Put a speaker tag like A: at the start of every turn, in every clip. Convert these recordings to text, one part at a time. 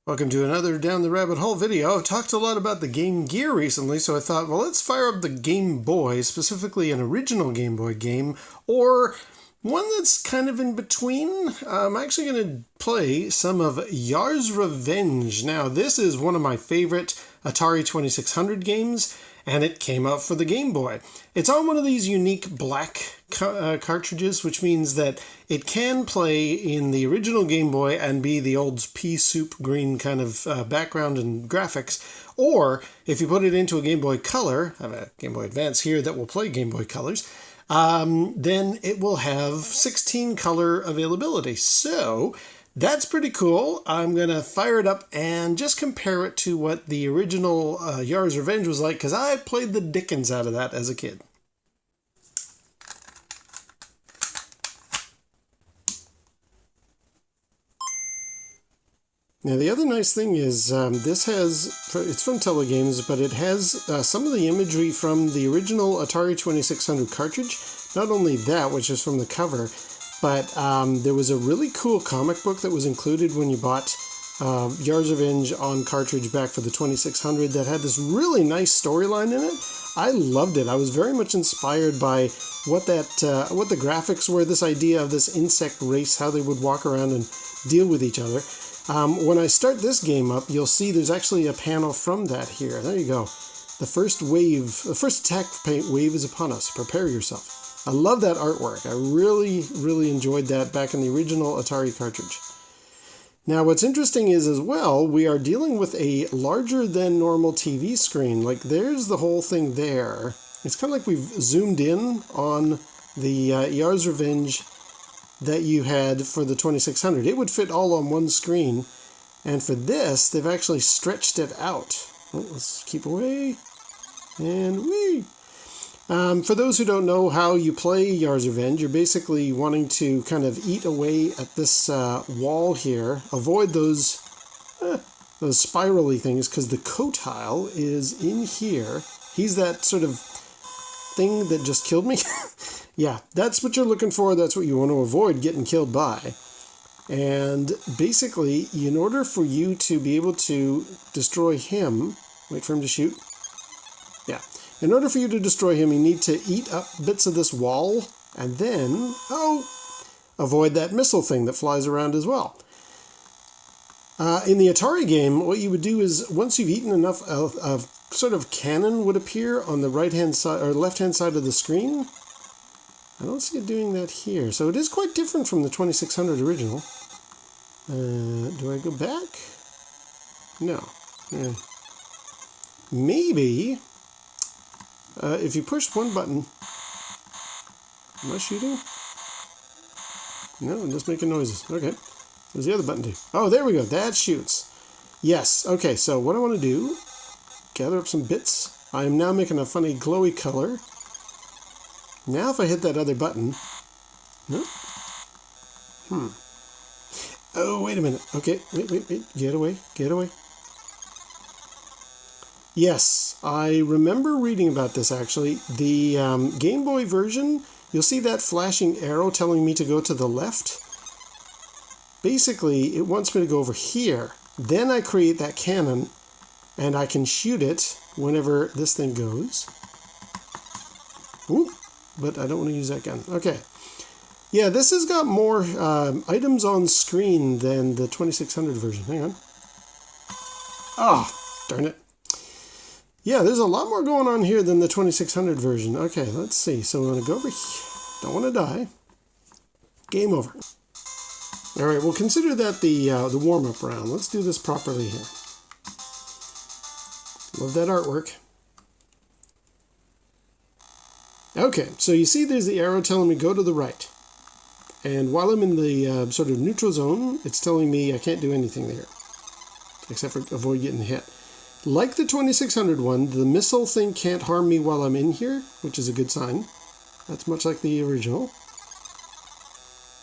A: Welcome to another Down the Rabbit Hole video. I've talked a lot about the Game Gear recently, so I thought, well, let's fire up the Game Boy, specifically an original Game Boy game, or one that's kind of in between. I'm actually going to play some of Yars' Revenge. Now, this is one of my favorite Atari 2600 games, and it came out for the Game Boy. It's on one of these unique black cartridges, which means that it can play in the original Game Boy and be the old pea soup green kind of background and graphics, or if you put it into a Game Boy Color, I have a Game Boy Advance here that will play Game Boy Colors, then it will have 16 color availability. So that's pretty cool. I'm going to fire it up and just compare it to what the original Yars' Revenge was like, because I played the dickens out of that as a kid. Now, the other nice thing is this has, it's from Telegames, but it has some of the imagery from the original Atari 2600 cartridge. Not only that, which is from the cover, but there was a really cool comic book that was included when you bought Yars' Revenge on cartridge back for the 2600 that had this really nice storyline in it. I loved it. I was very much inspired by what the graphics were, this idea of this insect race, how they would walk around and deal with each other. When I start this game up, you'll see there's actually a panel from that here. There you go. The first attack wave is upon us. Prepare yourself. I love that artwork. I really, really enjoyed that back in the original Atari cartridge. Now, what's interesting is, as well, we are dealing with a larger than normal TV screen. Like, there's the whole thing there. It's kind of like we've zoomed in on the Yars' Revenge that you had for the 2600. It would fit all on one screen, and for this they've actually stretched it out. Oh, let's keep away, and whee! For those who don't know how you play Yars' Revenge, you're basically wanting to kind of eat away at this wall here, avoid those spirally things, because the co-tile is in here. He's that sort of thing that just killed me. Yeah, that's what you're looking for. That's what you want to avoid getting killed by. And basically, in order for you to be able to destroy him, wait for him to shoot. Yeah. In order for you to destroy him, you need to eat up bits of this wall and then, avoid that missile thing that flies around as well. In the Atari game, what you would do is, once you've eaten enough, a sort of cannon would appear on the right-hand side or left-hand side of the screen. I don't see it doing that here. So it is quite different from the 2600 original. Do I go back? No. Maybe if you push one button... Am I shooting? No, I'm just making noises. Okay. What does the other button do? Oh, there we go. That shoots. Yes. Okay, so what I want to do, gather up some bits. I am now making a funny glowy color. Now if I hit that other button... No? Oh, wait a minute. Okay, wait. Get away. Yes, I remember reading about this, actually. The Game Boy version, you'll see that flashing arrow telling me to go to the left. Basically, it wants me to go over here. Then I create that cannon, and I can shoot it whenever this thing goes. Ooh. But I don't want to use that gun. Okay. Yeah, this has got more items on screen than the 2600 version. Hang on. Oh, darn it. Yeah, there's a lot more going on here than the 2600 version. Okay, let's see. So we're going to go over here. Don't want to die. Game over. All right, we'll consider that the warm-up round. Let's do this properly here. Love that artwork. Okay, so you see there's the arrow telling me go to the right. And while I'm in the sort of neutral zone, it's telling me I can't do anything there. Except for avoid getting hit. Like the 2600 one, the missile thing can't harm me while I'm in here, which is a good sign. That's much like the original.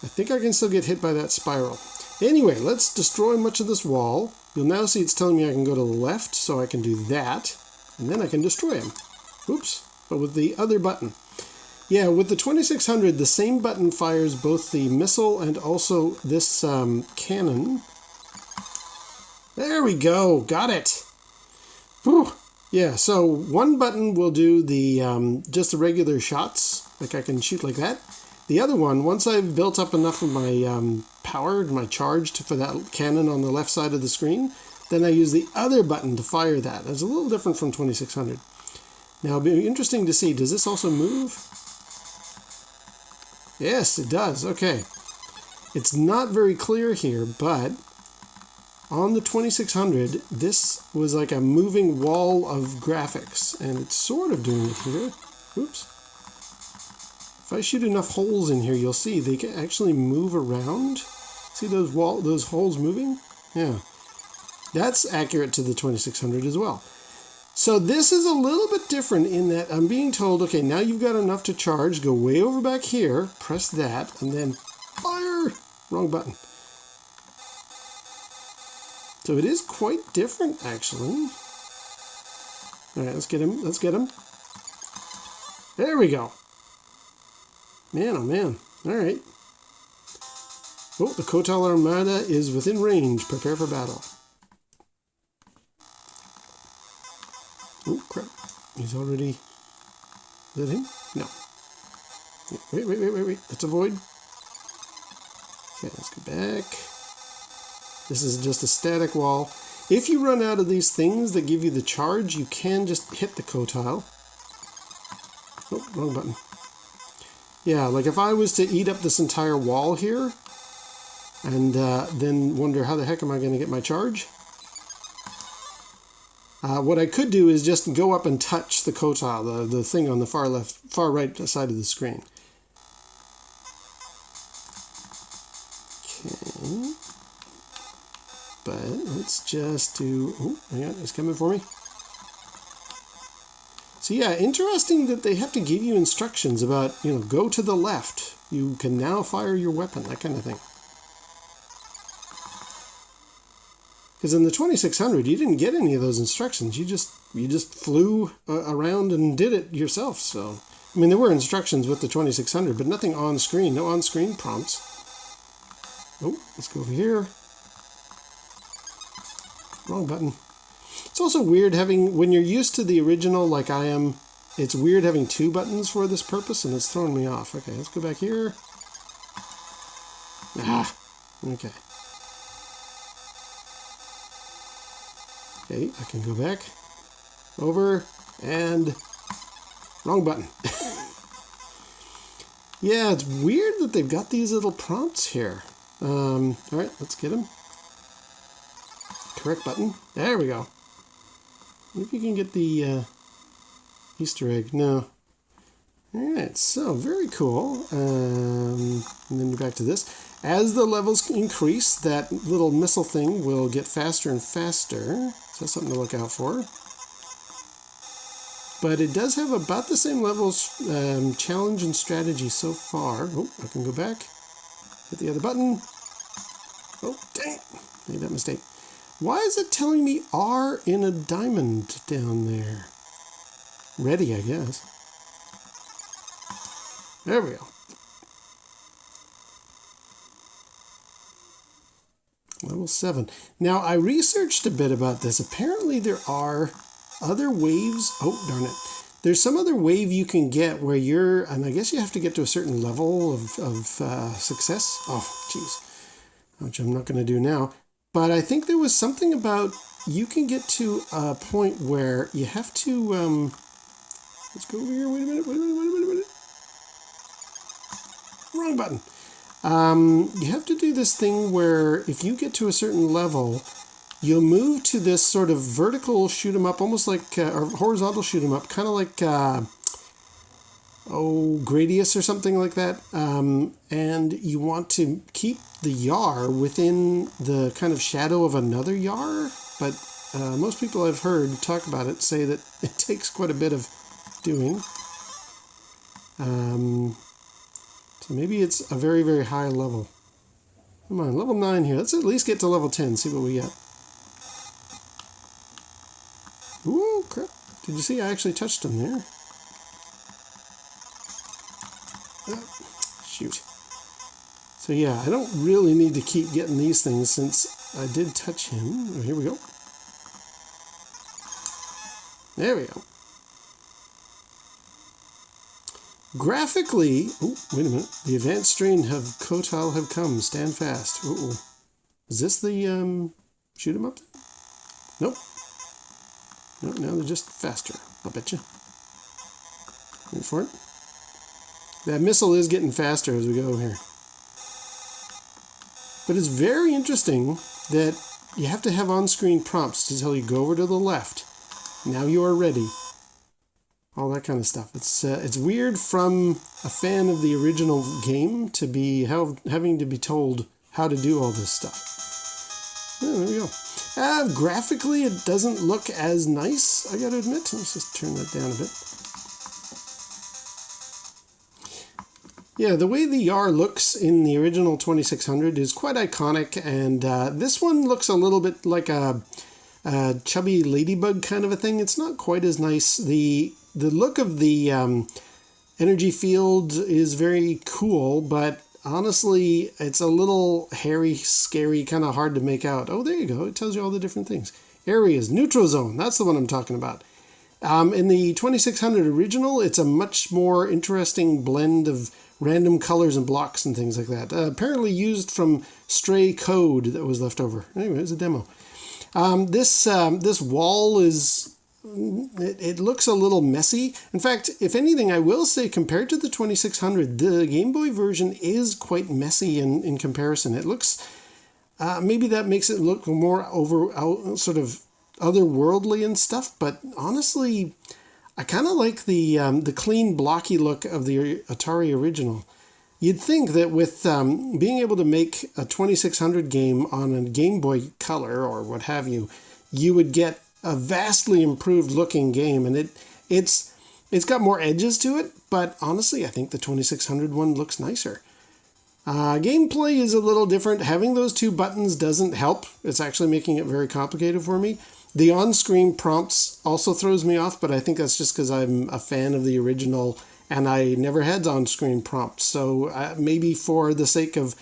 A: I think I can still get hit by that spiral. Anyway, let's destroy much of this wall. You'll now see it's telling me I can go to the left, so I can do that. And then I can destroy him. Oops. But with the other button. Yeah, with the 2600, the same button fires both the missile and also this cannon. There we go. Got it. Whew. Yeah, so one button will do the just the regular shots. Like I can shoot like that. The other one, once I've built up enough of my power, my charge for that cannon on the left side of the screen, then I use the other button to fire that. It's a little different from 2600. Now, it'll be interesting to see, does this also move? Yes, it does. Okay. It's not very clear here, but on the 2600, this was like a moving wall of graphics, and it's sort of doing it here. Oops. If I shoot enough holes in here, you'll see they can actually move around. See those holes moving? Yeah. That's accurate to the 2600 as well. So this is a little bit different in that I'm being told, okay, now you've got enough to charge, go way over back here, press that, and then fire! Wrong button. So it is quite different, actually. All right, let's get him. Let's get him. There we go. Man, oh man. All right. Oh, the Kotal Armada is within range. Prepare for battle. Oh, crap. He's already... Is that him? No. Wait. Let's avoid. Okay, let's go back. This is just a static wall. If you run out of these things that give you the charge, you can just hit the Kotal. Oh, wrong button. Yeah, like if I was to eat up this entire wall here, and then wonder how the heck am I going to get my charge? What I could do is just go up and touch the Kotal, the thing on the far right side of the screen. Okay. But let's just do... Oh, hang on, he's coming for me. So yeah, interesting that they have to give you instructions about, you know, go to the left. You can now fire your weapon, that kind of thing. Because in the 2600, you didn't get any of those instructions. You just flew around and did it yourself. So, I mean, there were instructions with the 2600, but nothing on screen. No on-screen prompts. Oh, let's go over here. Wrong button. It's also weird having, when you're used to the original like I am, it's weird having two buttons for this purpose, and it's throwing me off. Okay, let's go back here. Ah, okay. Okay, I can go back, over, and wrong button. Yeah, it's weird that they've got these little prompts here. All right, let's get them. Correct button. There we go. Maybe you can get the Easter egg. No. All right, so very cool. And then you're back to this. As the levels increase, that little missile thing will get faster and faster. So that's something to look out for. But it does have about the same levels, challenge and strategy so far. Oh, I can go back. Hit the other button. Oh, dang. Made that mistake. Why is it telling me R in a diamond down there? Ready, I guess. There we go. Level 7. Now, I researched a bit about this. Apparently, there are other waves. Oh, darn it. There's some other wave you can get where you're, and I guess you have to get to a certain level of success. Oh, jeez. Which I'm not going to do now. But I think there was something about you can get to a point where you have to, let's go over here. Wait a minute. Wrong button. You have to do this thing where if you get to a certain level, you'll move to this sort of vertical shoot 'em up, almost like, or horizontal shoot 'em up, kind of like, Gradius or something like that. And you want to keep the Yar within the kind of shadow of another Yar. But most people I've heard talk about it say that it takes quite a bit of doing. So maybe it's a very, very high level. Come on, level 9 here. Let's at least get to level 10, see what we get. Ooh, crap. Did you see I actually touched him there? Oh, shoot. So yeah, I don't really need to keep getting these things since I did touch him. Oh, here we go. There we go. Graphically, oh, wait a minute. The advanced strain of Kotal have come. Stand fast. Uh-oh. Is this the shoot 'em up? Nope. No, now they're just faster. I'll bet you. Wait for it. That missile is getting faster as we go here. But it's very interesting that you have to have on-screen prompts to tell you go over to the left. Now you are ready. All that kind of stuff. It's weird from a fan of the original game to be having to be told how to do all this stuff. Oh, there we go. Graphically, it doesn't look as nice, I gotta admit. Let's just turn that down a bit. Yeah, the way the Yar looks in the original 2600 is quite iconic, and this one looks a little bit like a chubby ladybug kind of a thing. It's not quite as nice. The look of the energy field is very cool, but honestly, it's a little hairy, scary, kind of hard to make out. Oh, there you go. It tells you all the different things. Areas, neutral zone. That's the one I'm talking about. In the 2600 original, it's a much more interesting blend of random colors and blocks and things like that. Apparently used from stray code that was left over. Anyway, it's a demo. This wall is... It looks a little messy. In fact, if anything, I will say compared to the 2600, the Game Boy version is quite messy in comparison. It looks... maybe that makes it look more sort of otherworldly and stuff, but honestly... I kind of like the clean, blocky look of the Atari original. You'd think that with being able to make a 2600 game on a Game Boy Color or what have you, you would get a vastly improved looking game, and it's got more edges to it. But honestly, I think the 2600 one looks nicer. Gameplay is a little different. Having those two buttons doesn't help. It's actually making it very complicated for me. The on-screen prompts also throws me off, but I think that's just because I'm a fan of the original and I never had on-screen prompts. So maybe for the sake of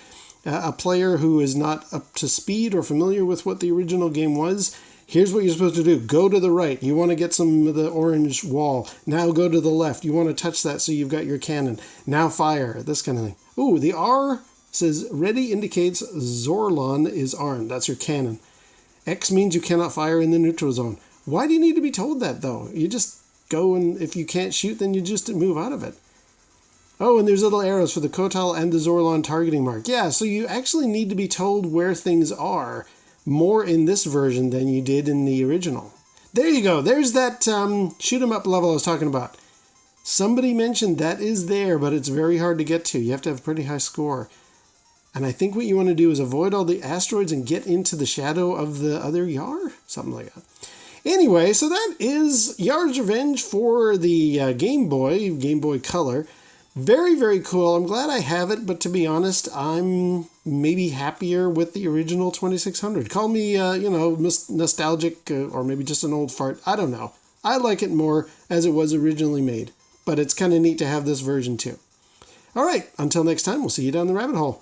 A: a player who is not up to speed or familiar with what the original game was, here's what you're supposed to do. Go to the right. You want to get some of the orange wall. Now go to the left. You want to touch that so you've got your cannon. Now fire. This kind of thing. Ooh, the R says ready indicates Zorlon is armed. That's your cannon. X means you cannot fire in the neutral zone. Why do you need to be told that, though? You just go, and if you can't shoot, then you just move out of it. Oh, and there's little arrows for the Kotal and the Zorlon targeting mark. Yeah, so you actually need to be told where things are more in this version than you did in the original. There you go. There's that shoot 'em up level I was talking about. Somebody mentioned that is there, but it's very hard to get to. You have to have a pretty high score. And I think what you want to do is avoid all the asteroids and get into the shadow of the other Yar? Something like that. Anyway, so that is Yar's Revenge for the Game Boy Color. Very, very cool. I'm glad I have it, but to be honest, I'm maybe happier with the original 2600. Call me, nostalgic or maybe just an old fart. I don't know. I like it more as it was originally made, but it's kind of neat to have this version too. All right, until next time, we'll see you down the rabbit hole.